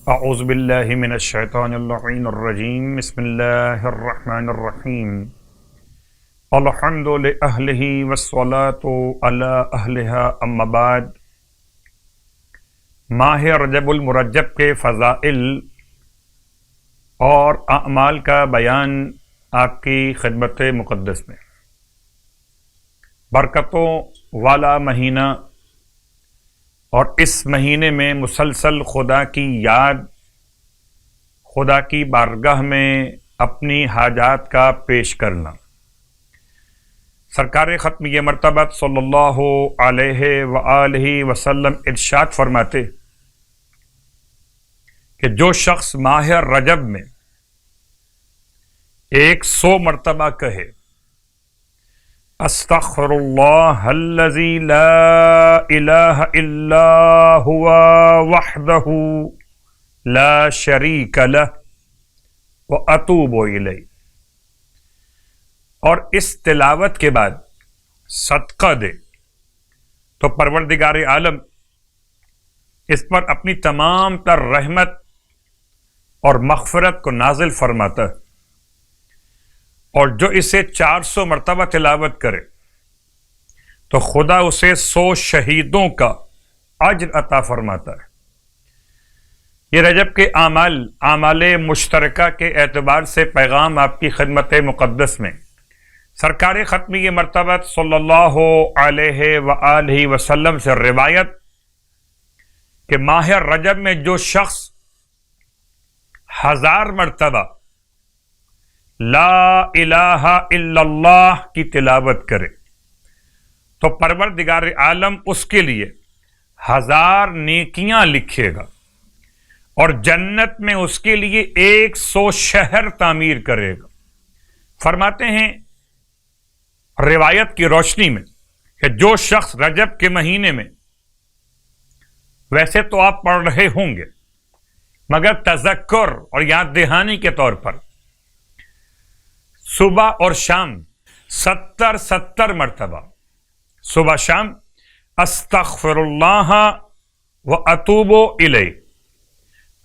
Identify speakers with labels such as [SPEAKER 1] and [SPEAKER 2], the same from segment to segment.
[SPEAKER 1] اعوذ باللہ من الشیطان اللعین الرجیم بسم اللہ الرحمن الرحیم الحمد لأہلہ والصلاة علی اہلہا اما بعد۔ ماہ رجب المرجب کے فضائل اور اعمال کا بیان آپ کی خدمت مقدس میں۔ برکتوں والا مہینہ اور اس مہینے میں مسلسل خدا کی یاد، خدا کی بارگاہ میں اپنی حاجات کا پیش کرنا۔ سرکار ختمیہ مرتبہ صلی اللہ علیہ وآلہ وسلم ارشاد فرماتے کہ جو شخص ماہ رجب میں 100 مرتبہ کہے استغفر اللہ الذی لا الہ الا ہوا وحدہ لا شریک لہ واتوب الیہ، اور اس تلاوت کے بعد صدقہ دے تو پروردگار عالم اس پر اپنی تمام تر رحمت اور مغفرت کو نازل فرماتا ہے، اور جو اسے 400 مرتبہ تلاوت کرے تو خدا اسے 100 شہیدوں کا اجر عطا فرماتا ہے۔ یہ رجب کے اعمال مشترکہ کے اعتبار سے پیغام آپ کی خدمت مقدس میں سرکار ختمیہ مرتبہ صلی اللہ علیہ وآلہ وسلم سے روایت کہ ماہ رجب میں جو شخص 1000 مرتبہ لا الہ الا اللہ کی تلاوت کرے تو پروردگار عالم اس کے لیے 1000 نیکیاں لکھے گا، اور جنت میں اس کے لیے 100 شہر تعمیر کرے گا۔ فرماتے ہیں روایت کی روشنی میں کہ جو شخص رجب کے مہینے میں، ویسے تو آپ پڑھ رہے ہوں گے مگر تذکر اور یاد دہانی کے طور پر صبح اور شام 70 مرتبہ صبح شام استغفر اللہ واتوب الیہ،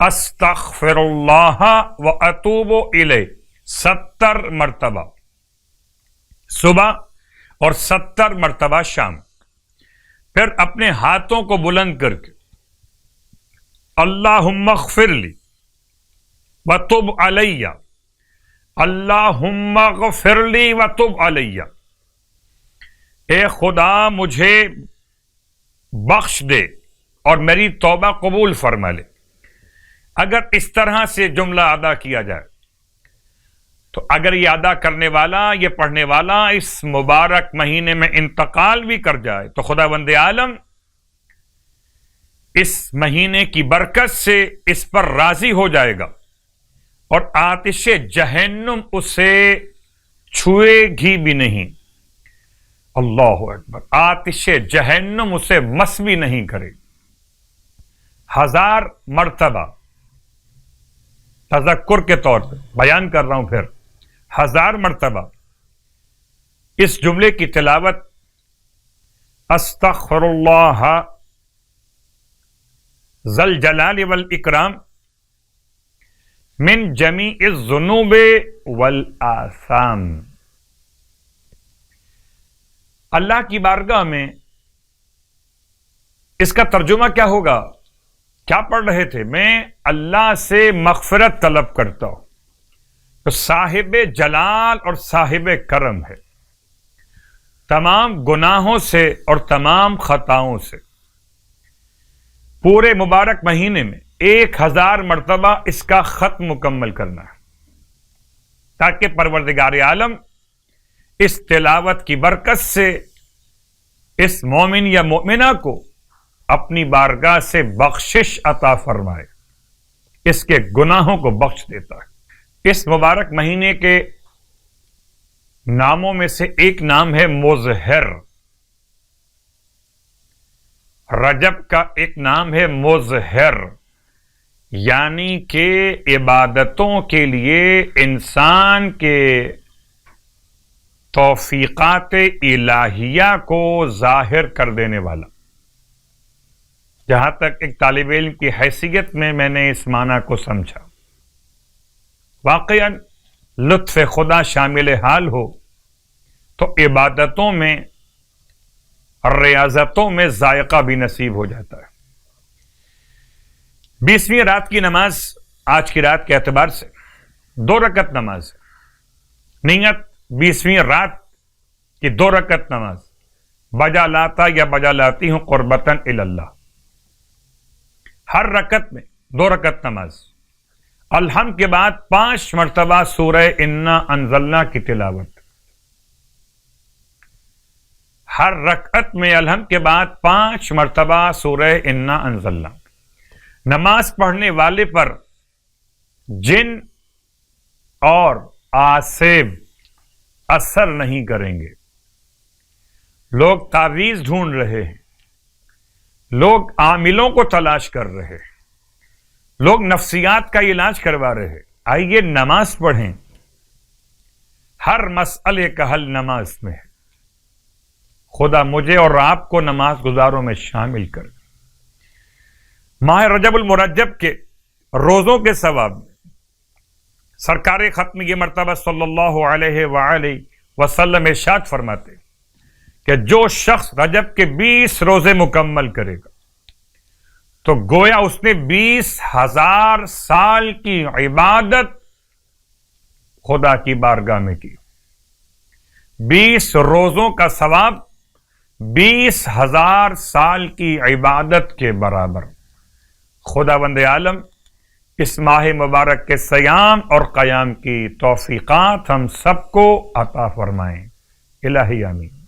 [SPEAKER 1] استغفر اللہ واتوب الیہ 70 مرتبہ صبح اور 70 مرتبہ شام۔ پھر اپنے ہاتھوں کو بلند کر کے اللہم اغفر لی وتب علیہ، اللہم اغفر لی وتب علیہ، اے خدا مجھے بخش دے اور میری توبہ قبول فرما لے۔ اگر اس طرح سے جملہ ادا کیا جائے تو اگر یہ ادا کرنے والا، یہ پڑھنے والا اس مبارک مہینے میں انتقال بھی کر جائے تو خداوند عالم اس مہینے کی برکت سے اس پر راضی ہو جائے گا، اور آتش جہنم اسے چھوئے گی بھی نہیں۔ اللہ اکبر، آتش جہنم اسے مس بھی نہیں کرے۔ 1000 مرتبہ تذکر کے طور پہ بیان کر رہا ہوں، پھر 1000 مرتبہ اس جملے کی تلاوت استغفر اللہ ذی الجلال والاکرام من جمیع الذنوب والآثام، اللہ کی بارگاہ میں اس کا ترجمہ کیا ہوگا؟ کیا پڑھ رہے تھے؟ میں اللہ سے مغفرت طلب کرتا ہوں، تو صاحب جلال اور صاحب کرم ہے، تمام گناہوں سے اور تمام خطاؤں سے۔ پورے مبارک مہینے میں 1000 مرتبہ اس کا ختم مکمل کرنا ہے، تاکہ پروردگار عالم اس تلاوت کی برکت سے اس مومن یا مومنہ کو اپنی بارگاہ سے بخشش عطا فرمائے، اس کے گناہوں کو بخش دیتا ہے۔ اس مبارک مہینے کے ناموں میں سے ایک نام ہے مظہر۔ رجب کا ایک نام ہے مظہر، یعنی کہ عبادتوں کے لیے انسان کے توفیقات الہیہ کو ظاہر کر دینے والا۔ جہاں تک ایک طالب علم کی حیثیت میں نے اس معنی کو سمجھا، واقعاً لطف خدا شامل حال ہو تو عبادتوں میں ریاضتوں میں ذائقہ بھی نصیب ہو جاتا ہے۔ 20ویں رات کی نماز آج کی رات کے اعتبار سے 2 رکعت نماز ہے۔ نیت 20ویں رات کی 2 رکعت نماز، بجا لاتا یا بجا لاتی ہوں قربتاً اللہ، ہر رکعت میں 2 رکعت نماز، الحمد کے بعد 5 مرتبہ سورہ انا انزلنا کی تلاوت، ہر رکعت میں الحمد کے بعد 5 مرتبہ سورہ انا انزلنا۔ نماز پڑھنے والے پر جن اور آسیب اثر نہیں کریں گے۔ لوگ تعویذ ڈھونڈ رہے ہیں، لوگ عاملوں کو تلاش کر رہے ہیں، لوگ نفسیات کا علاج کروا رہے ہیں۔ آئیے نماز پڑھیں، ہر مسئلے کا حل نماز میں ہے۔ خدا مجھے اور آپ کو نماز گزاروں میں شامل کر۔ ماہ رجب المرجب کے روزوں کے ثواب میں سرکار ختم یہ مرتبہ صلی اللہ علیہ وآلہ وسلم ارشاد فرماتے کہ جو شخص رجب کے 20 روزے مکمل کرے گا تو گویا اس نے 20,000 سال کی عبادت خدا کی بارگاہ میں کی۔ 20 روزوں کا ثواب 20,000 سال کی عبادت کے برابر۔ خداوند عالم اس ماہ مبارک کے صیام اور قیام کی توفیقات ہم سب کو عطا فرمائیں۔ الہی آمین۔